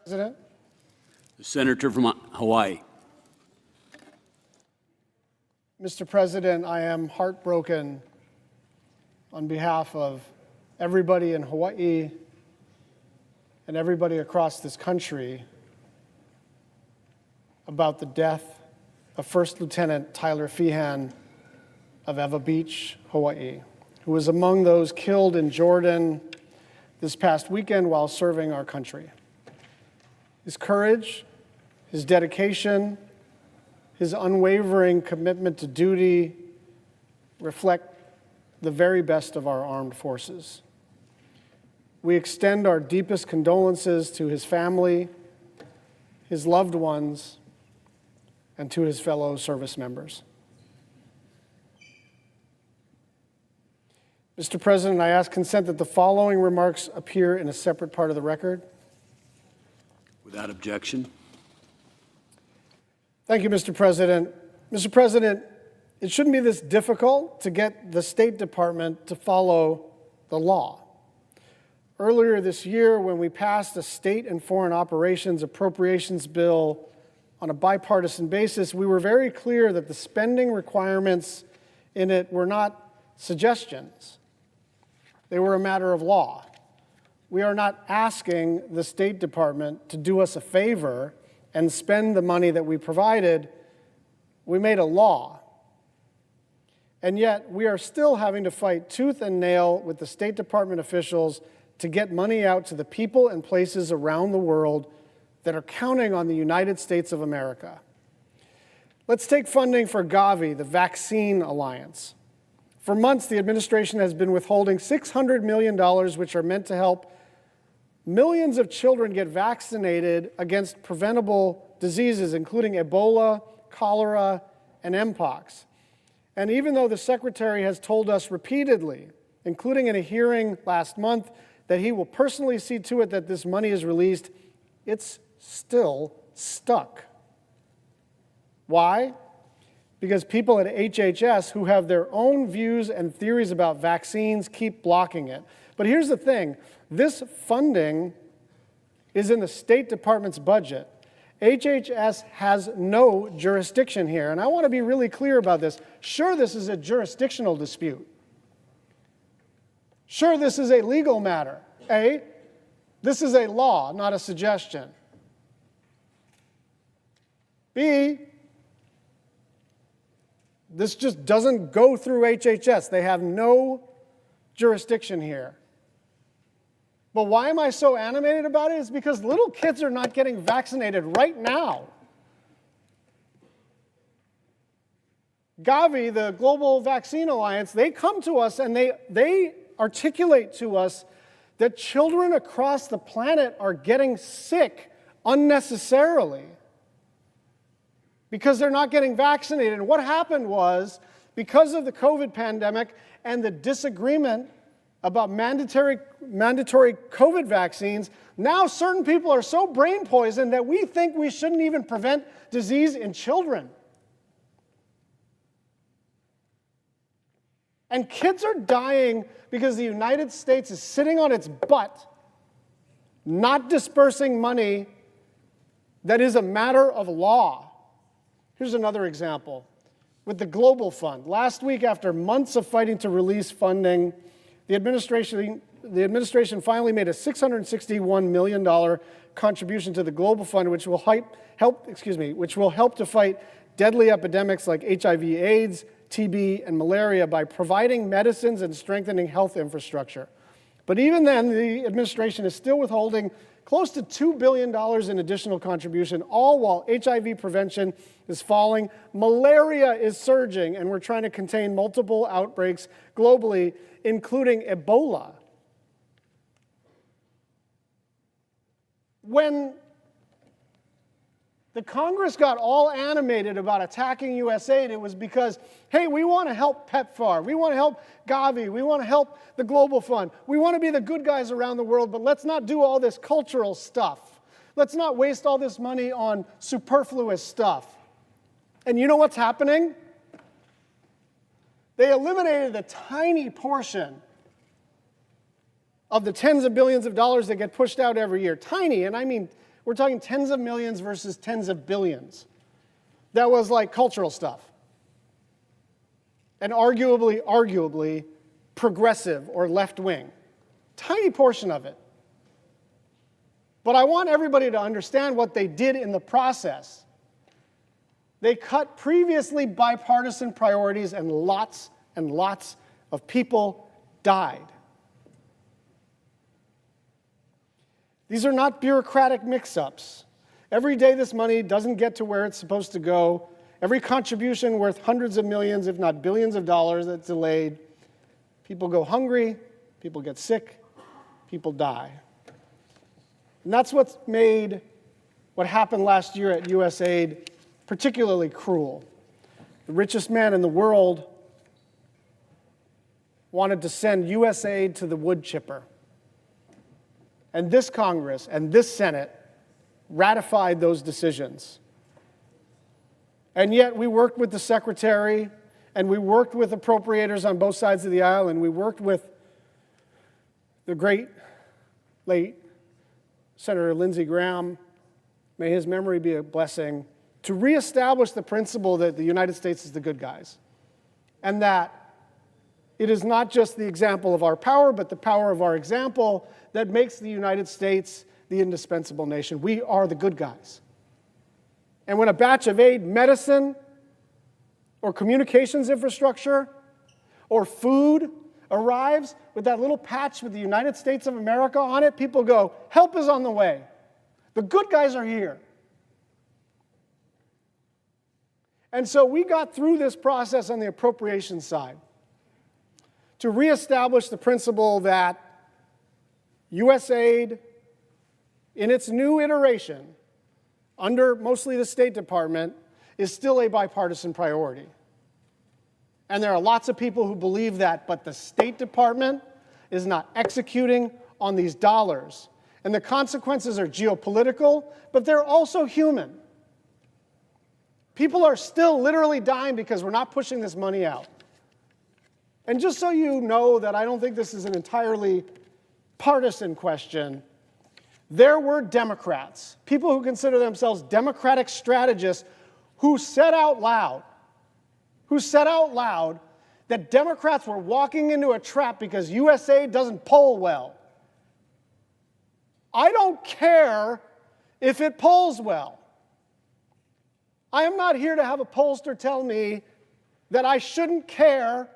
President. The senator from Hawaii. Mr. President, I am heartbroken on behalf of everybody in Hawaii and everybody across this country about the death of First Lieutenant Tyler Feehan of Ewa Beach, Hawaii, who was among those killed in Jordan this past weekend while serving our country. His courage, his dedication, his unwavering commitment to duty reflect the very best of our armed forces. We extend our deepest condolences to his family, his loved ones, and to his fellow service members. Mr. President, I ask consent that the following remarks appear in a separate part of the record. Without objection. Thank you, Mr. President. Mr. President, it shouldn't be this difficult to get the State Department to follow the law. Earlier this year, when we passed a state and foreign operations appropriations bill on a bipartisan basis, we were very clear that the spending requirements in it were not suggestions. They were a matter of law. We are not asking the State Department to do us a favor and spend the money that we provided. We made a law. And yet, we are still having to fight tooth and nail with the State Department officials to get money out to the people and places around the world that are counting on the United States of America. Let's take funding for Gavi, the Vaccine Alliance. For months, the administration has been withholding $600 million, which are meant to help millions of children get vaccinated against preventable diseases, including Ebola, cholera, and Mpox. And even though the Secretary has told us repeatedly, including in a hearing last month, that he will personally see to it that this money is released, it's still stuck. Why? Because people at HHS who have their own views and theories about vaccines keep blocking it. But here's the thing, this funding is in the State Department's budget. HHS has no jurisdiction here, and I want to be really clear about this. Sure, this is a jurisdictional dispute. Sure, this is a legal matter. A, this is a law, not a suggestion. B, this just doesn't go through HHS. They have no jurisdiction here. But why am I so animated about it? It's because little kids are not getting vaccinated right now. Gavi, the Global Vaccine Alliance, they come to us and they articulate to us that children across the planet are getting sick unnecessarily because they're not getting vaccinated. And what happened was, because of the COVID pandemic and the disagreement about mandatory COVID vaccines, now certain people are so brain poisoned that we think we shouldn't even prevent disease in children. And kids are dying because the United States is sitting on its butt, not dispersing money that is a matter of law. Here's another example with the Global Fund. Last week, after months of fighting to release funding, the administration finally made a $661 million contribution to the Global Fund, which will help to fight deadly epidemics like HIV/AIDS, TB, and malaria by providing medicines and strengthening health infrastructure. But even then, the administration is still withholding close to $2 billion in additional contribution, all while HIV prevention is falling, malaria is surging, and we're trying to contain multiple outbreaks globally, including Ebola. When the Congress got all animated about attacking USAID, it was because, hey, we want to help PEPFAR, we want to help Gavi, we want to help the Global Fund, we want to be the good guys around the world, but let's not do all this cultural stuff. Let's not waste all this money on superfluous stuff. And you know what's happening? They eliminated a tiny portion of the tens of billions of dollars that get pushed out every year. Tiny, and I mean, We're talking tens of millions versus tens of billions. That was like cultural stuff. And arguably progressive or left-wing. Tiny portion of it. But I want everybody to understand what they did in the process. They cut previously bipartisan priorities, and lots of people died. These are not bureaucratic mix-ups. Every day this money doesn't get to where it's supposed to go. Every contribution worth hundreds of millions, if not billions of dollars that's delayed. People go hungry, people get sick, people die. And that's what's made what happened last year at USAID particularly cruel. The richest man in the world wanted to send USAID to the wood chipper. And this Congress and this Senate ratified those decisions. And yet we worked with the Secretary, and we worked with appropriators on both sides of the aisle, and we worked with the great late Senator Lindsey Graham, may his memory be a blessing, to reestablish the principle that the United States is the good guys, and that it is not just the example of our power, but the power of our example that makes the United States the indispensable nation. We are the good guys. And when a batch of aid, medicine, or communications infrastructure, or food arrives with that little patch with the United States of America on it, people go, help is on the way. The good guys are here. And so we got through this process on the appropriations side to reestablish the principle that USAID, in its new iteration, under mostly the State Department, is still a bipartisan priority. And there are lots of people who believe that, but the State Department is not executing on these dollars. And the consequences are geopolitical, but they're also human. People are still literally dying because we're not pushing this money out. And just so you know that I don't think this is an entirely partisan question, there were Democrats, people who consider themselves Democratic strategists, who said out loud that Democrats were walking into a trap because USAID doesn't poll well. I don't care if it polls well. I am not here to have a pollster tell me that I shouldn't care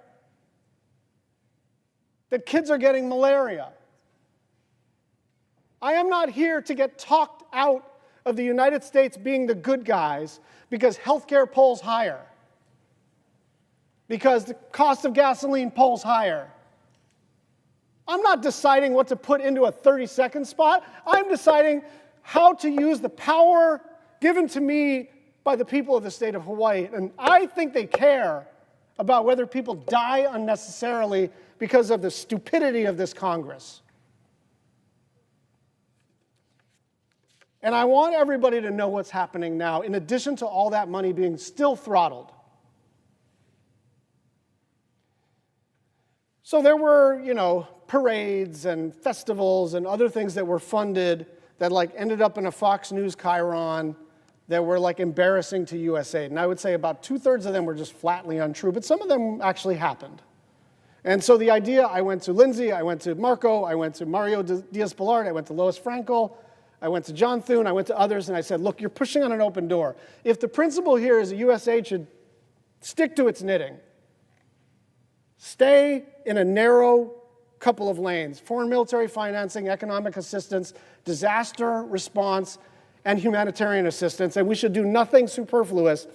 that kids are getting malaria. I am not here to get talked out of the United States being the good guys because healthcare polls higher, because the cost of gasoline polls higher. I'm not deciding what to put into a 30-second spot. I'm deciding how to use the power given to me by the people of the state of Hawaii. And I think they care about whether people die unnecessarily because of the stupidity of this Congress. And I want everybody to know what's happening now, in addition to all that money being still throttled. So there were, parades and festivals and other things that were funded that ended up in a Fox News chyron that were embarrassing to USAID. And I would say about 2/3 of them were just flatly untrue, but some of them actually happened. And so the idea, I went to Lindsay, I went to Marco, I went to Mario Diaz-Balart, I went to Lois Frankel, I went to John Thune, I went to others, and I said, look, you're pushing on an open door. If the principle here is that USAID should stick to its knitting, stay in a narrow couple of lanes: foreign military financing, economic assistance, disaster response, and humanitarian assistance, and we should do nothing superfluous,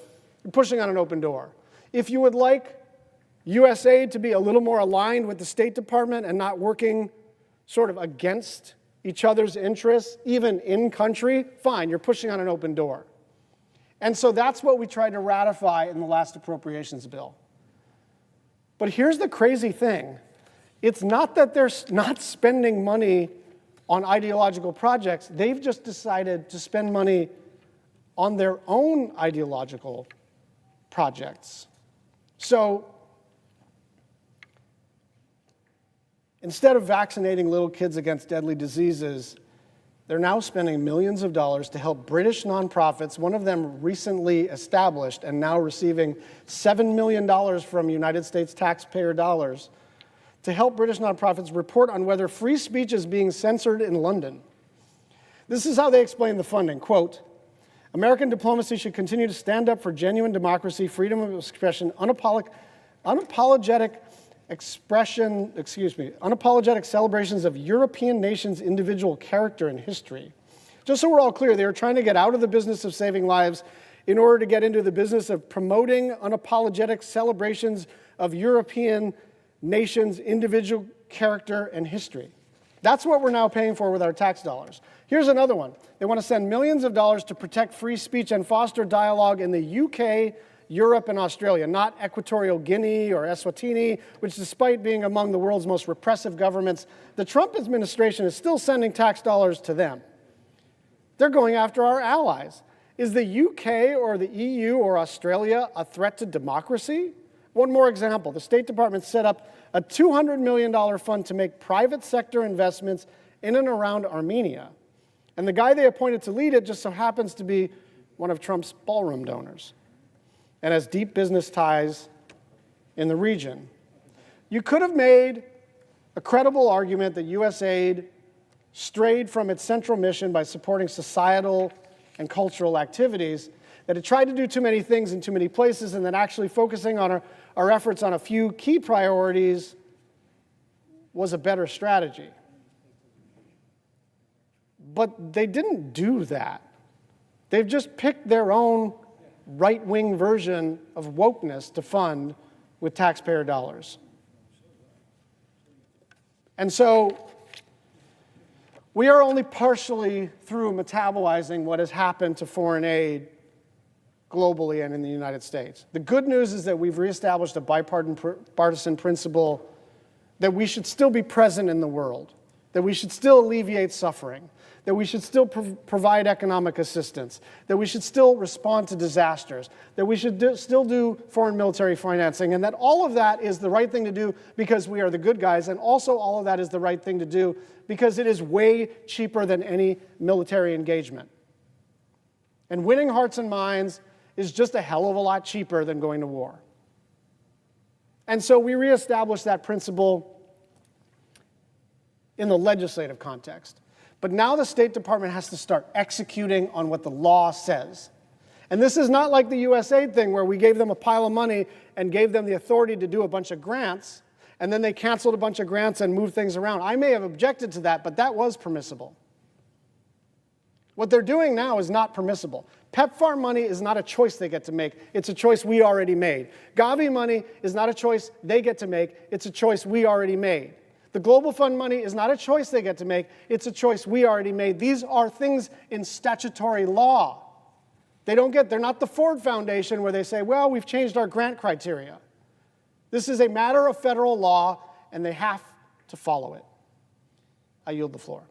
pushing on an open door. If you would like USAID to be a little more aligned with the State Department and not working sort of against each other's interests, even in country, fine, you're pushing on an open door. And so that's what we tried to ratify in the last appropriations bill. But here's the crazy thing. It's not that they're not spending money on ideological projects. They've just decided to spend money on their own ideological projects. So instead of vaccinating little kids against deadly diseases, They're now spending millions of dollars to help British nonprofits, one of them recently established and now receiving $7 million from United States taxpayer dollars, to help British nonprofits report on whether free speech is being censored in London. This is how they explain the funding. Quote, American diplomacy should continue to stand up for genuine democracy, freedom of expression, unapologetic celebrations of European nations' individual character and history. Just so we're all clear, they are trying to get out of the business of saving lives in order to get into the business of promoting unapologetic celebrations of European nations' individual character and history. That's what we're now paying for with our tax dollars. Here's another one. They want to send millions of dollars to protect free speech and foster dialogue in the UK, Europe, and Australia, not Equatorial Guinea or Eswatini, which despite being among the world's most repressive governments, the Trump administration is still sending tax dollars to them. They're going after our allies. Is the UK or the EU or Australia a threat to democracy? One more example. The State Department set up a $200 million fund to make private sector investments in and around Armenia. And the guy they appointed to lead it just so happens to be one of Trump's ballroom donors and has deep business ties in the region. You could have made a credible argument that U.S. aid strayed from its central mission by supporting societal and cultural activities, that it tried to do too many things in too many places, and that actually focusing on our efforts on a few key priorities was a better strategy. But they didn't do that. They've just picked their own right-wing version of wokeness to fund with taxpayer dollars. And so we are only partially through metabolizing what has happened to foreign aid globally and in the United States. The good news is that we've reestablished a bipartisan principle that we should still be present in the world, that we should still alleviate suffering, that we should still provide economic assistance, that we should still respond to disasters, that we should still do foreign military financing, and that all of that is the right thing to do because we are the good guys, and also all of that is the right thing to do because it is way cheaper than any military engagement. And winning hearts and minds is just a hell of a lot cheaper than going to war. And so we reestablished that principle in the legislative context. But now the State Department has to start executing on what the law says. And this is not like the USAID thing where we gave them a pile of money and gave them the authority to do a bunch of grants, and then they canceled a bunch of grants and moved things around. I may have objected to that, but that was permissible. What they're doing now is not permissible. PEPFAR money is not a choice they get to make. It's a choice we already made. Gavi money is not a choice they get to make. It's a choice we already made. The Global Fund money is not a choice they get to make. It's a choice we already made. These are things in statutory law. They're not the Ford Foundation where they say, well, we've changed our grant criteria. This is a matter of federal law, and they have to follow it. I yield the floor.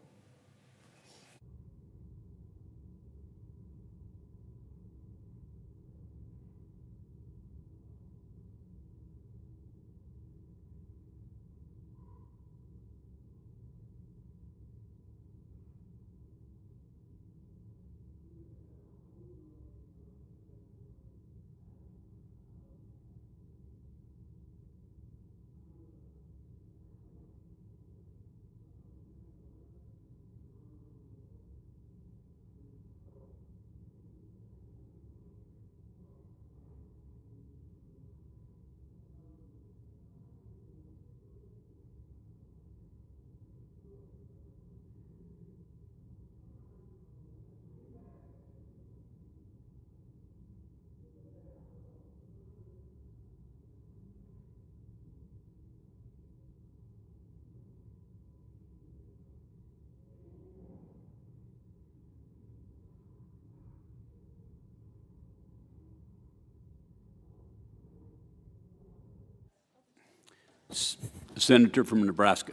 Senator from Nebraska.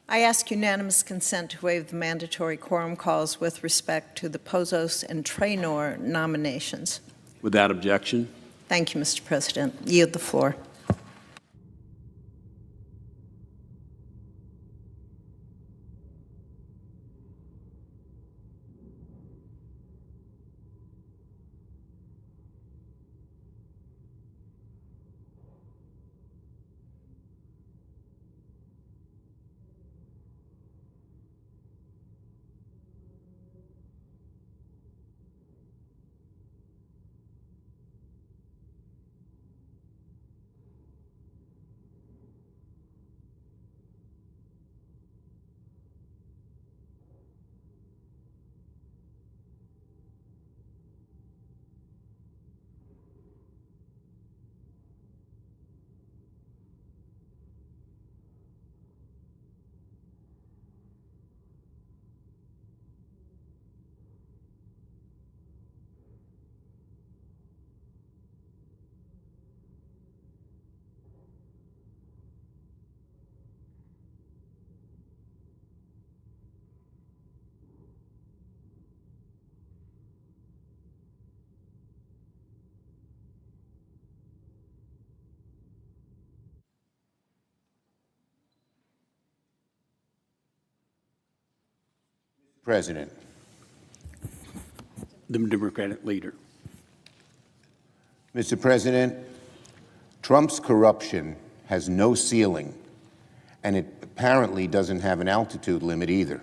I ask unanimous consent to waive the mandatory quorum calls with respect to the Pozos and Traynor nominations. Without objection. Thank you, Mr. President. Yield the floor. President, The Democratic leader. Mr. President, Trump's corruption has no ceiling, and it apparently doesn't have an altitude limit either.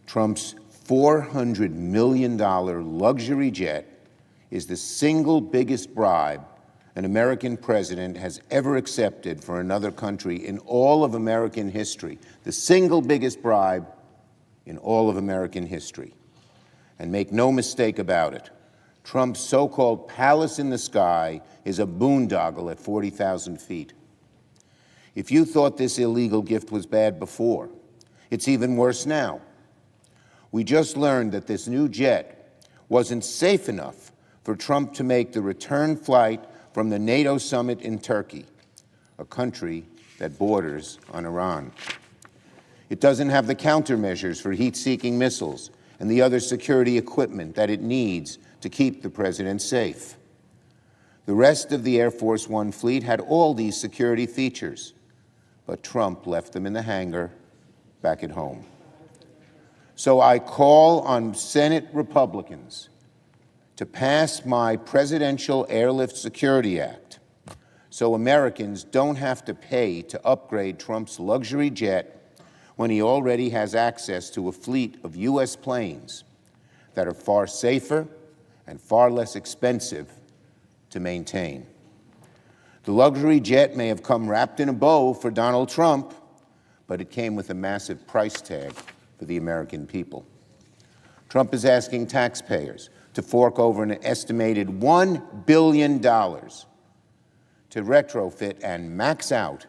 Trump's $400 million luxury jet is the single biggest bribe an American president has ever accepted for another country in all of American history. The single biggest bribe in all of American history. And make no mistake about it, Trump's so-called palace in the sky is a boondoggle at 40,000 feet. If you thought this illegal gift was bad before, it's even worse now. We just learned that this new jet wasn't safe enough for Trump to make the return flight from the NATO summit in Turkey, a country that borders on Iran. It doesn't have the countermeasures for heat-seeking missiles and the other security equipment that it needs to keep the president safe. The rest of the Air Force One fleet had all these security features, but Trump left them in the hangar back at home. So I call on Senate Republicans to pass my Presidential Airlift Security Act so Americans don't have to pay to upgrade Trump's luxury jet when he already has access to a fleet of U.S. planes that are far safer and far less expensive to maintain. The luxury jet may have come wrapped in a bow for Donald Trump, but it came with a massive price tag for the American people. Trump is asking taxpayers to fork over an estimated $1 billion to retrofit and max out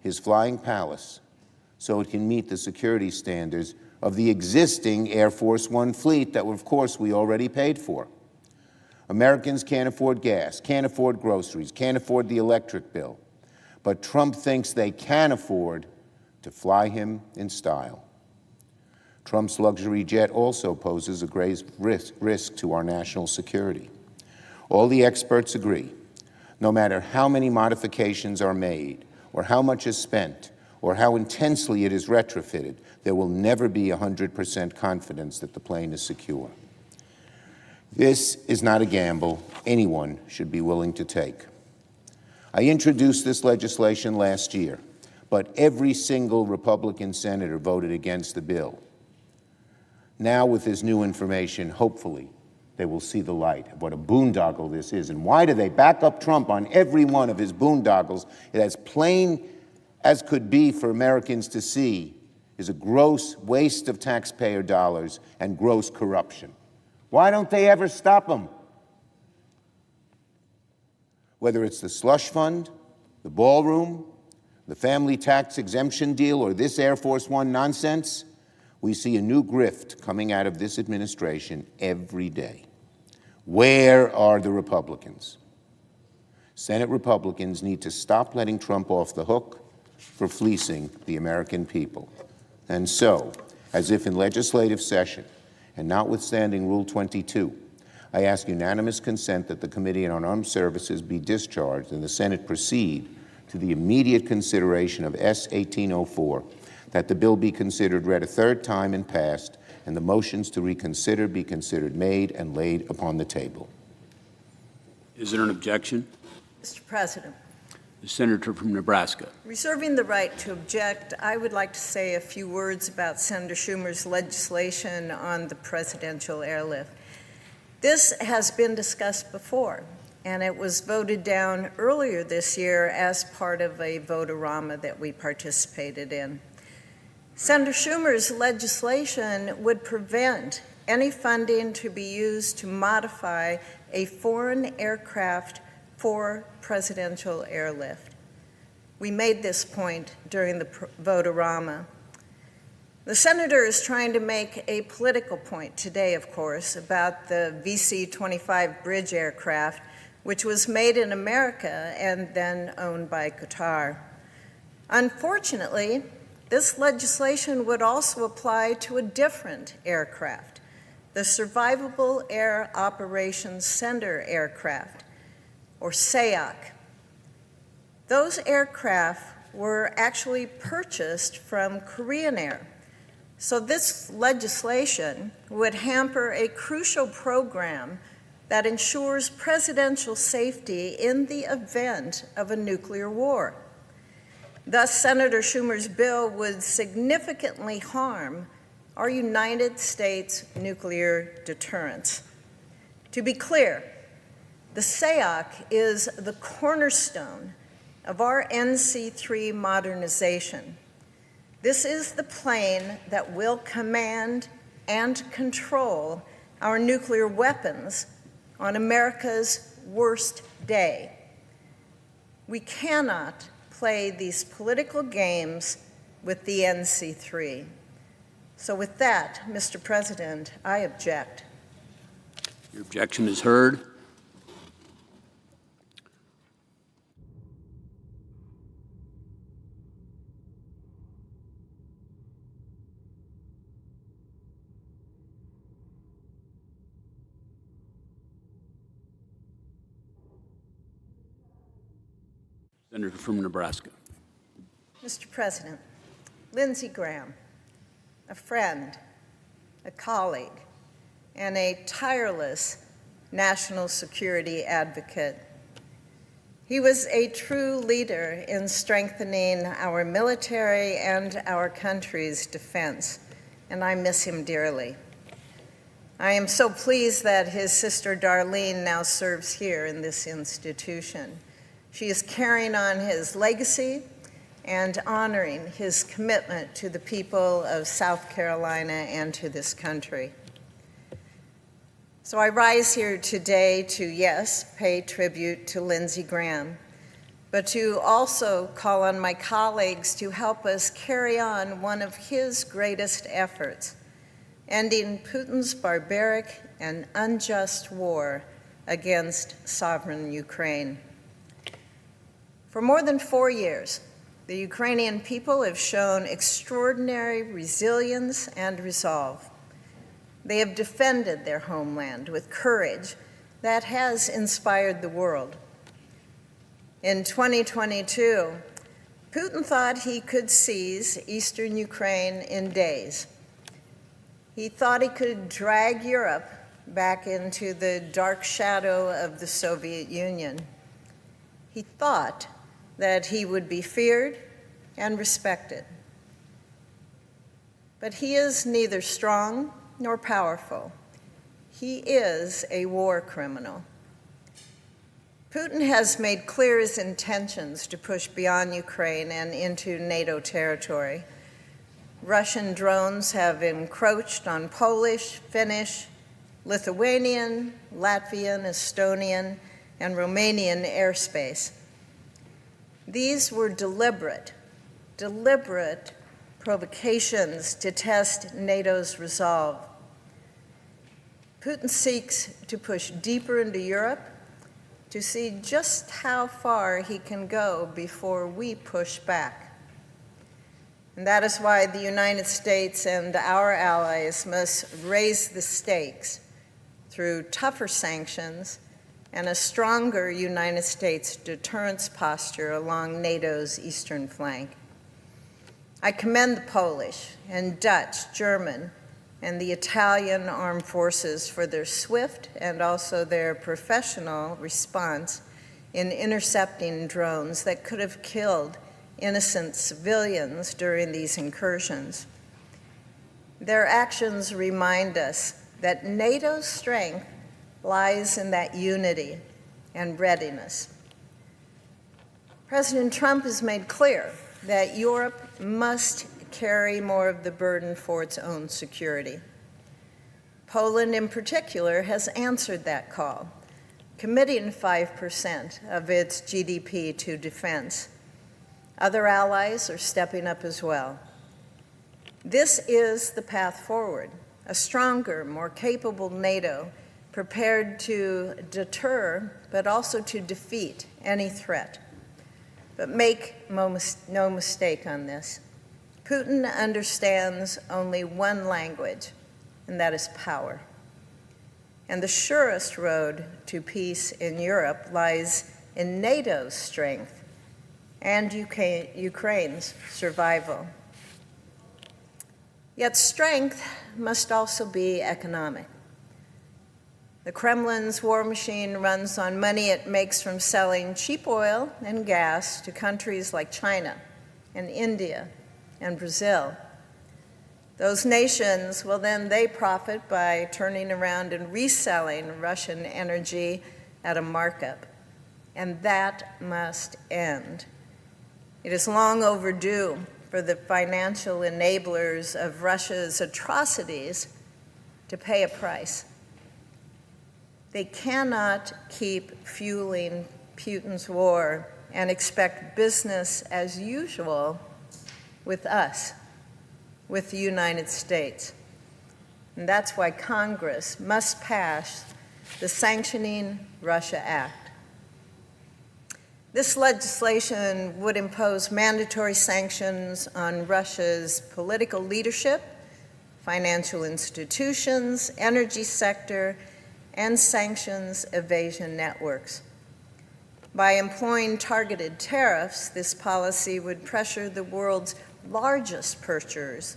his flying palace so it can meet the security standards of the existing Air Force One fleet that, of course, we already paid for. Americans can't afford gas, can't afford groceries, can't afford the electric bill, but Trump thinks they can afford to fly him in style. Trump's luxury jet also poses a grave risk to our national security. All the experts agree, no matter how many modifications are made, or how much is spent, or how intensely it is retrofitted, there will never be 100% confidence that the plane is secure. This is not a gamble anyone should be willing to take. I introduced this legislation last year, but every single Republican senator voted against the bill. Now, with this new information, hopefully, they will see the light of what a boondoggle this is. And why do they back up Trump on every one of his boondoggles? It as plain as could be for Americans to see is a gross waste of taxpayer dollars and gross corruption. Why don't they ever stop him? Whether it's the slush fund, the ballroom, the family tax exemption deal, or this Air Force One nonsense, we see a new grift coming out of this administration every day. Where are the Republicans? Senate Republicans need to stop letting Trump off the hook for fleecing the American people. And so, as if in legislative session, and notwithstanding Rule 22, I ask unanimous consent that the Committee on Armed Services be discharged and the Senate proceed to the immediate consideration of S. 1804, that the bill be considered read a third time and passed, and the motions to reconsider be considered made and laid upon the table. Is there an objection? Mr. President, The senator from Nebraska. reserving the right to object, I would like to say a few words about Senator Schumer's legislation on the presidential airlift. This has been discussed before, and it was voted down earlier this year as part of a vote-a-rama that we participated in. Senator Schumer's legislation would prevent any funding to be used to modify a foreign aircraft for presidential airlift. We made this point during the vote-a-rama. The senator is trying to make a political point today, of course, about the VC-25 bridge aircraft, which was made in America and then owned by Qatar. Unfortunately, this legislation would also apply to a different aircraft, the Survivable Air Operations Center aircraft, or SAOC. Those aircraft were actually purchased from Korean Air, So this legislation would hamper a crucial program that ensures presidential safety in the event of a nuclear war. Thus, Senator Schumer's bill would significantly harm our United States nuclear deterrence. To be clear, the SAOC is the cornerstone of our NC-3 modernization. This is the plane that will command and control our nuclear weapons on America's worst day. We cannot play these political games with the NC-3. So with that, Mr. President, I object. Your objection is heard. Senator from Nebraska. Mr. President, Lindsey Graham, a friend, a colleague, and a tireless national security advocate. He was a true leader in strengthening our military and our country's defense, and I miss him dearly. I am so pleased that his sister Darlene now serves here in this institution. She is carrying on his legacy and honoring his commitment to the people of South Carolina and to this country. So I rise here today to, yes, pay tribute to Lindsey Graham, but to also call on my colleagues to help us carry on one of his greatest efforts, ending Putin's barbaric and unjust war against sovereign Ukraine. For more than 4 years, the Ukrainian people have shown extraordinary resilience and resolve. They have defended their homeland with courage that has inspired the world. In 2022, Putin thought he could seize eastern Ukraine in days. He thought he could drag Europe back into the dark shadow of the Soviet Union. He thought that he would be feared and respected. But he is neither strong nor powerful. He is a war criminal. Putin has made clear his intentions to push beyond Ukraine and into NATO territory. Russian drones have encroached on Polish, Finnish, Lithuanian, Latvian, Estonian, and Romanian airspace. These were deliberate provocations to test NATO's resolve. Putin seeks to push deeper into Europe to see just how far he can go before we push back. And that is why the United States and our allies must raise the stakes through tougher sanctions and a stronger United States deterrence posture along NATO's eastern flank. I commend the Polish and Dutch, German, and the Italian armed forces for their swift and also their professional response in intercepting drones that could have killed innocent civilians during these incursions. Their actions remind us that NATO's strength lies in that unity and readiness. President Trump has made clear that Europe must carry more of the burden for its own security. Poland, in particular, has answered that call, committing 5% of its GDP to defense. Other allies are stepping up as well. This is the path forward, a stronger, more capable NATO prepared to deter, but also to defeat any threat. But make no mistake on this. Putin understands only one language, and that is power. And the surest road to peace in Europe lies in NATO's strength and Ukraine's survival. Yet strength must also be economic. The Kremlin's war machine runs on money it makes from selling cheap oil and gas to countries like China and India and Brazil. Those nations, well, then they profit by turning around and reselling Russian energy at a markup. And that must end. It is long overdue for the financial enablers of Russia's atrocities to pay a price. They cannot keep fueling Putin's war and expect business as usual with us, with the United States. And that's why Congress must pass the Sanctioning Russia Act. This legislation would impose mandatory sanctions on Russia's political leadership, financial institutions, energy sector, and sanctions evasion networks. By employing targeted tariffs, this policy would pressure the world's largest purchasers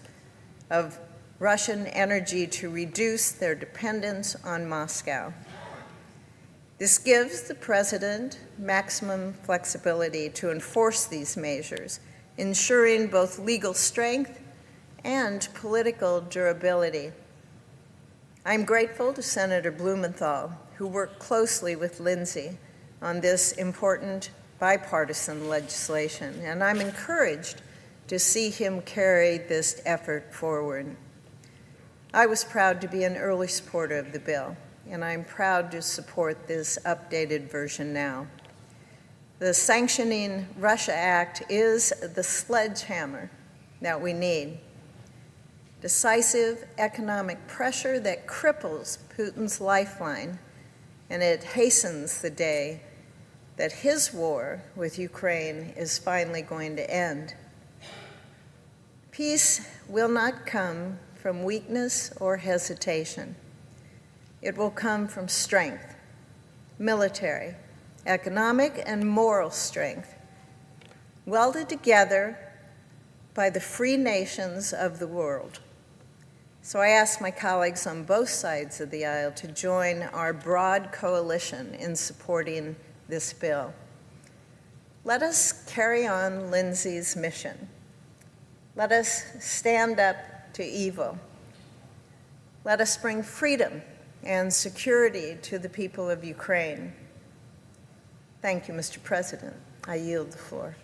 of Russian energy to reduce their dependence on Moscow. This gives the president maximum flexibility to enforce these measures, ensuring both legal strength and political durability. I'm grateful to Senator Blumenthal, who worked closely with Lindsey on this important bipartisan legislation, and I'm encouraged to see him carry this effort forward. I was proud to be an early supporter of the bill, and I'm proud to support this updated version now. The Sanctioning Russia Act is the sledgehammer that we need. Decisive economic pressure that cripples Putin's lifeline, and it hastens the day that his war with Ukraine is finally going to end. Peace will not come from weakness or hesitation. It will come from strength, military, economic, and moral strength, welded together by the free nations of the world. So I ask my colleagues on both sides of the aisle to join our broad coalition in supporting this bill. Let us carry on Lindsey's mission. Let us stand up to evil. Let us bring freedom and security to the people of Ukraine. Thank you, Mr. President. I yield the floor.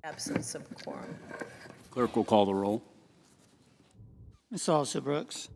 Absence of quorum. Clerk will call the roll. Ms. Alston-Brooks.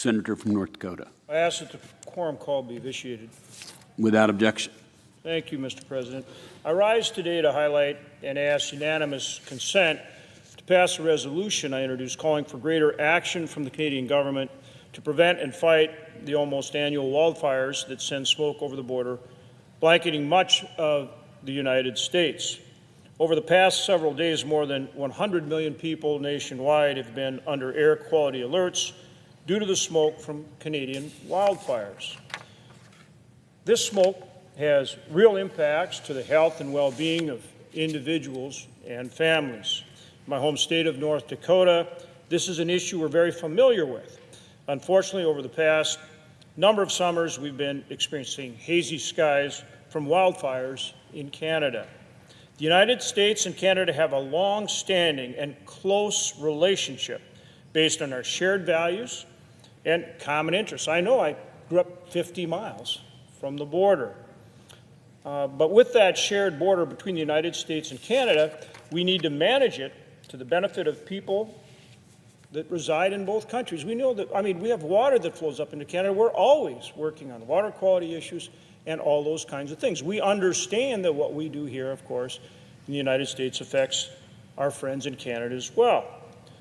Senator from North Dakota. I ask that the quorum call be vitiated. Without objection. Thank you, Mr. President. I rise today to highlight and ask unanimous consent to pass a resolution I introduced calling for greater action from the Canadian government to prevent and fight the almost annual wildfires that send smoke over the border, blanketing much of the United States. Over the past several days, more than 100 million people nationwide have been under air quality alerts due to the smoke from Canadian wildfires. This smoke has real impacts to the health and well-being of individuals and families. In my home state of North Dakota, this is an issue we're very familiar with. Unfortunately, over the past number of summers, we've been experiencing hazy skies from wildfires in Canada. The United States and Canada have a long-standing and close relationship based on our shared values and common interests. I know I grew up 50 miles from the border. But with that shared border between the United States and Canada, we need to manage it to the benefit of people that reside in both countries. We know that, we have water that flows up into Canada. We're always working on water quality issues and all those kinds of things. We understand that what we do here, of course, in the United States affects our friends in Canada as well.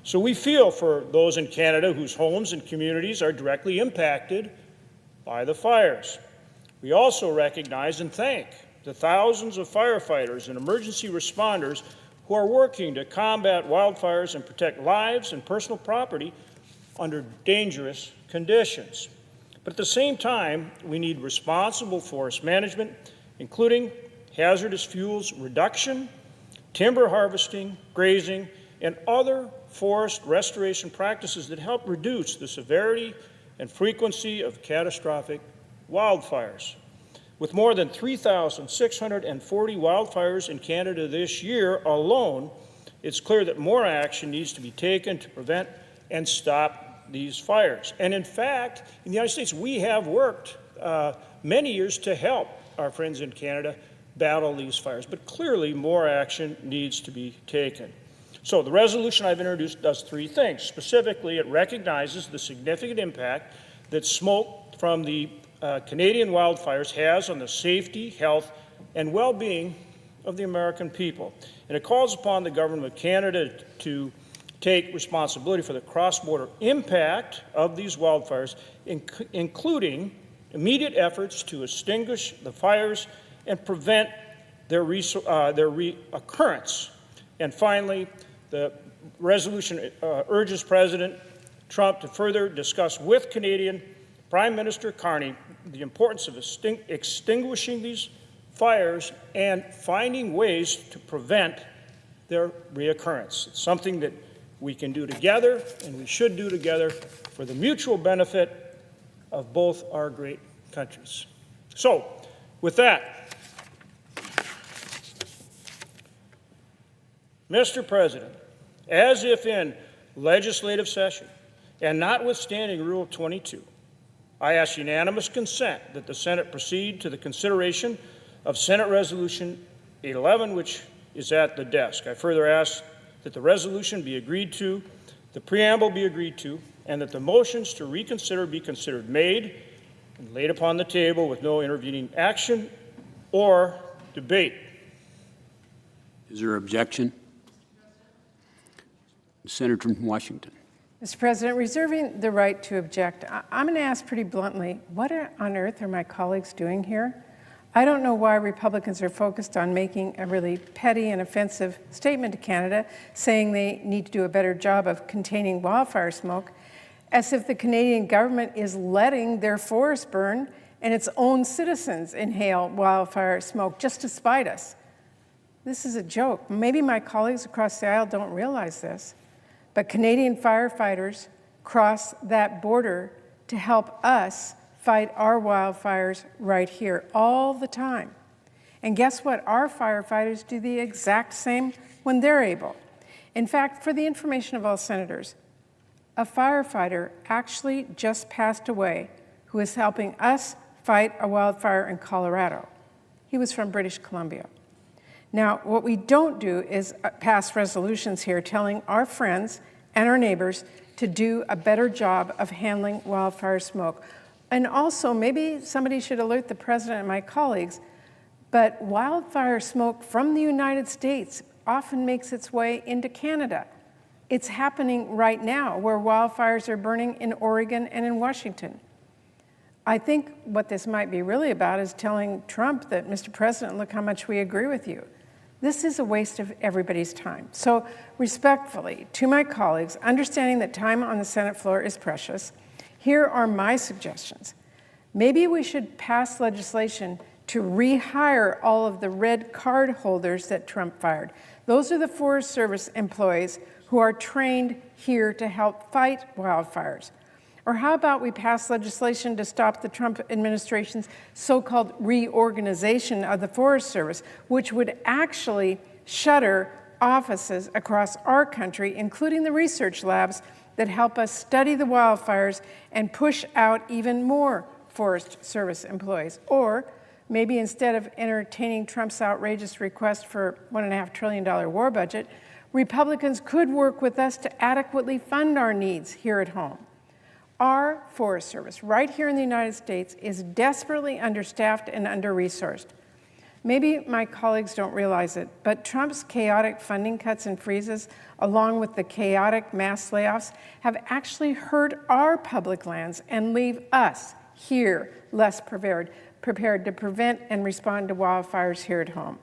So we feel for those in Canada whose homes and communities are directly impacted by the fires. We also recognize and thank the thousands of firefighters and emergency responders who are working to combat wildfires and protect lives and personal property under dangerous conditions. But at the same time, we need responsible forest management, including hazardous fuels reduction, timber harvesting, grazing, and other forest restoration practices that help reduce the severity and frequency of catastrophic wildfires. With more than 3,640 wildfires in Canada this year alone, it's clear that more action needs to be taken to prevent and stop these fires. And in fact, in the United States, we have worked many years to help our friends in Canada battle these fires, but clearly more action needs to be taken. So the resolution I've introduced does three things. Specifically, it recognizes the significant impact that smoke from the Canadian wildfires has on the safety, health, and well-being of the American people. And it calls upon the government of Canada to take responsibility for the cross-border impact of these wildfires, including immediate efforts to extinguish the fires and prevent their reoccurrence. And finally, the resolution urges President Trump to further discuss with Canadian Prime Minister Carney the importance of extinguishing these fires and finding ways to prevent their reoccurrence. It's something that we can do together, and we should do together for the mutual benefit of both our great countries. So, with that, Mr. President, as if in legislative session, and notwithstanding Rule 22, I ask unanimous consent that the Senate proceed to the consideration of Senate Resolution 811, which is at the desk. I further ask that the resolution be agreed to, the preamble be agreed to, and that the motions to reconsider be considered made and laid upon the table with no intervening action or debate. Is there objection? Senator from Washington. Mr. President, reserving the right to object, I'm going to ask pretty bluntly, what on earth are my colleagues doing here? I don't know why Republicans are focused on making a really petty and offensive statement to Canada, saying they need to do a better job of containing wildfire smoke, as if the Canadian government is letting their forests burn and its own citizens inhale wildfire smoke just to spite us. This is a joke. Maybe my colleagues across the aisle don't realize this, but Canadian firefighters cross that border to help us fight our wildfires right here all the time. And guess what? Our firefighters do the exact same when they're able. In fact, for the information of all senators, a firefighter actually just passed away who is helping us fight a wildfire in Colorado. He was from British Columbia. Now, what we don't do is pass resolutions here telling our friends and our neighbors to do a better job of handling wildfire smoke. And also, maybe somebody should alert the president and my colleagues, but wildfire smoke from the United States often makes its way into Canada. It's happening right now where wildfires are burning in Oregon and in Washington. I think what this might be really about is telling Trump that, Mr. President, look how much we agree with you. This is a waste of everybody's time. So respectfully, to my colleagues, understanding that time on the Senate floor is precious, here are my suggestions. Maybe we should pass legislation to rehire all of the red card holders that Trump fired. Those are the Forest Service employees who are trained here to help fight wildfires. Or how about we pass legislation to stop the Trump administration's so-called reorganization of the Forest Service, which would actually shutter offices across our country, including the research labs that help us study the wildfires and push out even more Forest Service employees. Or maybe instead of entertaining Trump's outrageous request for $1.5 trillion war budget, Republicans could work with us to adequately fund our needs here at home. Our Forest Service, right here in the United States, is desperately understaffed and under-resourced. Maybe my colleagues don't realize it, but Trump's chaotic funding cuts and freezes, along with the chaotic mass layoffs, have actually hurt our public lands and leave us here less prepared to prevent and respond to wildfires here at home.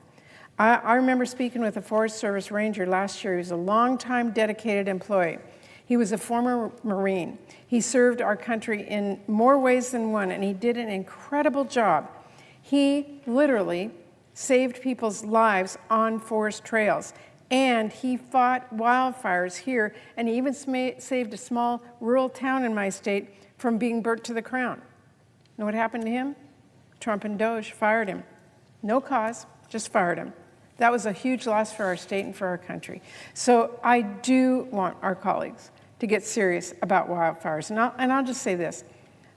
I remember speaking with a Forest Service ranger last year. He was a longtime dedicated employee. He was a former Marine. He served our country in more ways than one, and he did an incredible job. He literally saved people's lives on forest trails, and he fought wildfires here, and he even saved a small rural town in my state from being burnt to the ground. Know what happened to him? Trump and Doge fired him. No cause, just fired him. That was a huge loss for our state and for our country. So I do want our colleagues to get serious about wildfires. And I'll just say this.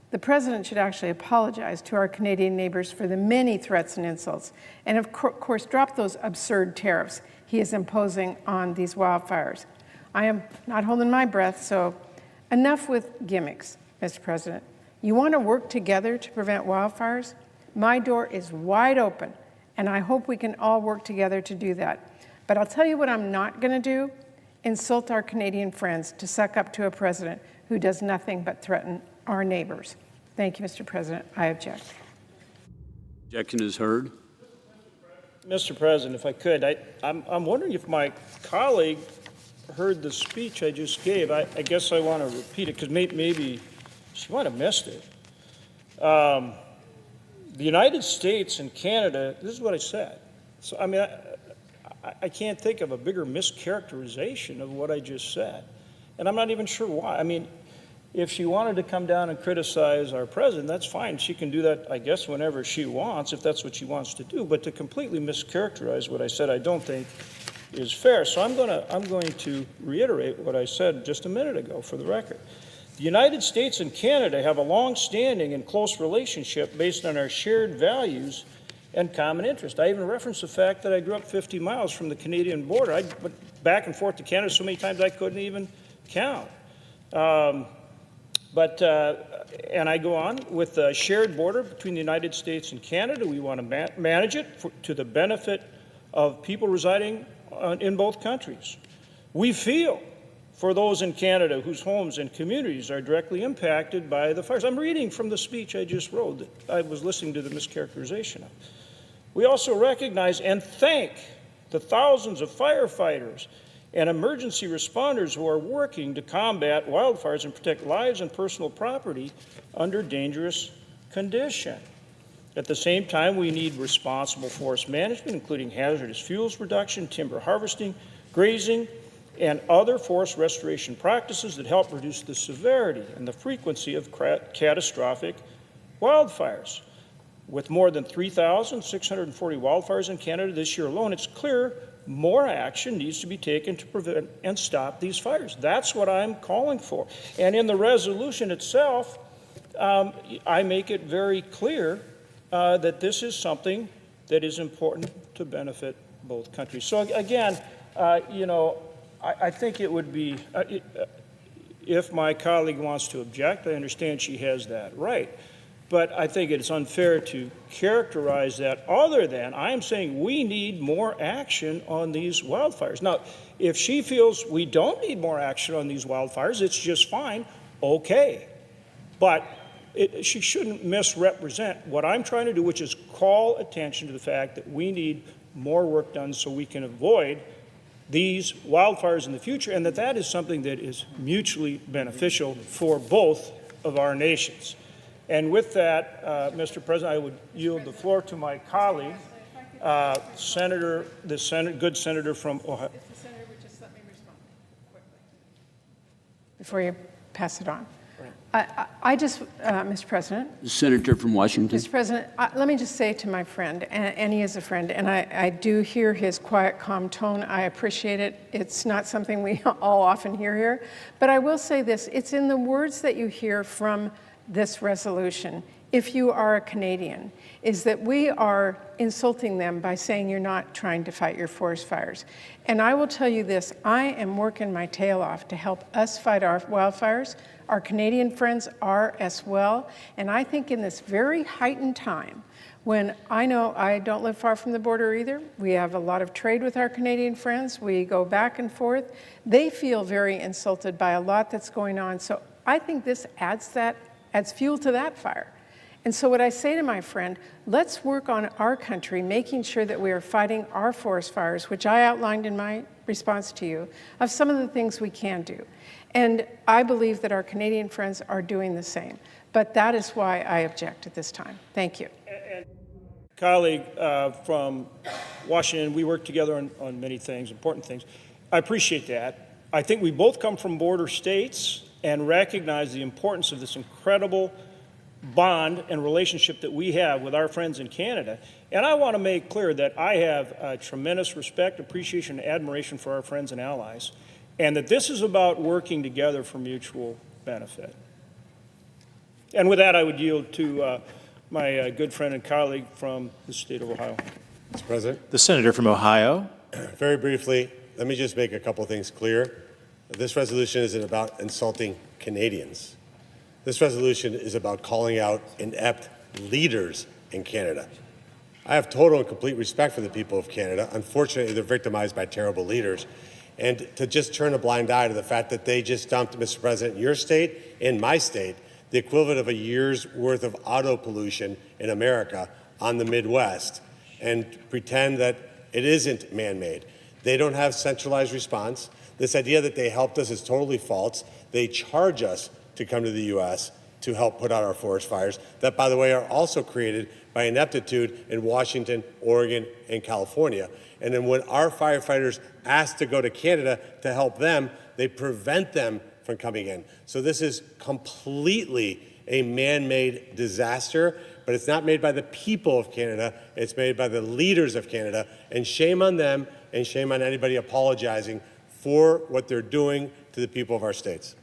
The president should actually apologize to our Canadian neighbors for the many threats and insults, and of course drop those absurd tariffs he is imposing on these wildfires. I am not holding my breath, so enough with gimmicks, Mr. President. You want to work together to prevent wildfires? My door is wide open, and I hope we can all work together to do that. But I'll tell you what I'm not going to do: insult our Canadian friends to suck up to a president who does nothing but threaten our neighbors. Thank you, Mr. President. I object. Objection is heard. Mr. President, if I could, I'm wondering if my colleague heard the speech I just gave. I guess I want to repeat it because maybe she might have missed it. The United States and Canada, this is what I said. So, I mean, I can't think of a bigger mischaracterization of what I just said. And I'm not even sure why. I mean, if she wanted to come down and criticize our president, that's fine. She can do that, I guess, whenever she wants, if that's what she wants to do. But to completely mischaracterize what I said, I don't think is fair. So I'm going to reiterate what I said just a minute ago for the record. The United States and Canada have a long-standing and close relationship based on our shared values and common interest. I even referenced the fact that I grew up 50 miles from the Canadian border. I went back and forth to Canada so many times I couldn't even count. And I go on with a shared border between the United States and Canada. We want to manage it to the benefit of people residing in both countries. We feel for those in Canada whose homes and communities are directly impacted by the fires. I'm reading from the speech I just wrote that I was listening to the mischaracterization of. We also recognize and thank the thousands of firefighters and emergency responders who are working to combat wildfires and protect lives and personal property under dangerous conditions. At the same time, we need responsible forest management, including hazardous fuels reduction, timber harvesting, grazing, and other forest restoration practices that help reduce the severity and the frequency of catastrophic wildfires. With more than 3,640 wildfires in Canada this year alone, it's clear more action needs to be taken to prevent and stop these fires. That's what I'm calling for. And in the resolution itself, I make it very clear that this is something that is important to benefit both countries. So again, I think it would be, if my colleague wants to object, I understand she has that right. But I think it's unfair to characterize that other than I am saying we need more action on these wildfires. Now, if she feels we don't need more action on these wildfires, it's just fine, okay. But she shouldn't misrepresent what I'm trying to do, which is call attention to the fact that we need more work done so we can avoid these wildfires in the future, and that is something that is mutually beneficial for both of our nations. And with that, Mr. President, I would yield the floor to my colleague, good senator from Ohio. If the senator would just let me respond quickly before you pass it on. I just, Mr. President. The senator from Washington. Mr. President, let me just say to my friend, and he is a friend, and I do hear his quiet, calm tone. I appreciate it. It's not something we all often hear here. But I will say this, it's in the words that you hear from this resolution, if you are a Canadian, is that we are insulting them by saying you're not trying to fight your forest fires. And I will tell you this, I am working my tail off to help us fight our wildfires. Our Canadian friends are as well. And I think in this very heightened time, when I know I don't live far from the border either, we have a lot of trade with our Canadian friends, we go back and forth, they feel very insulted by a lot that's going on. So I think this adds fuel to that fire. And so what I say to my friend, let's work on our country, making sure that we are fighting our forest fires, which I outlined in my response to you, of some of the things we can do. And I believe that our Canadian friends are doing the same. But that is why I object at this time. Thank you. And colleague from Washington, we work together on many things, important things. I appreciate that. I think we both come from border states and recognize the importance of this incredible bond and relationship that we have with our friends in Canada. And I want to make clear that I have tremendous respect, appreciation, and admiration for our friends and allies, and that this is about working together for mutual benefit. And with that, I would yield to my good friend and colleague from the state of Ohio. Mr. President. The senator from Ohio. Very briefly, let me just make a couple things clear. This resolution isn't about insulting Canadians. This resolution is about calling out inept leaders in Canada. I have total and complete respect for the people of Canada. Unfortunately, they're victimized by terrible leaders. And to just turn a blind eye to the fact that they just dumped, Mr. President, your state and my state, the equivalent of a year's worth of auto pollution in America on the Midwest, and pretend that it isn't man-made. They don't have centralized response. This idea that they helped us is totally false. They charge us to come to the U.S. to help put out our forest fires that, by the way, are also created by ineptitude in Washington, Oregon, and California. And then when our firefighters ask to go to Canada to help them, they prevent them from coming in. So this is completely a man-made disaster, but it's not made by the people of Canada, it's made by the leaders of Canada, and shame on them and shame on anybody apologizing for what they're doing to the people of our states.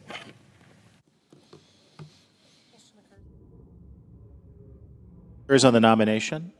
On the nomination.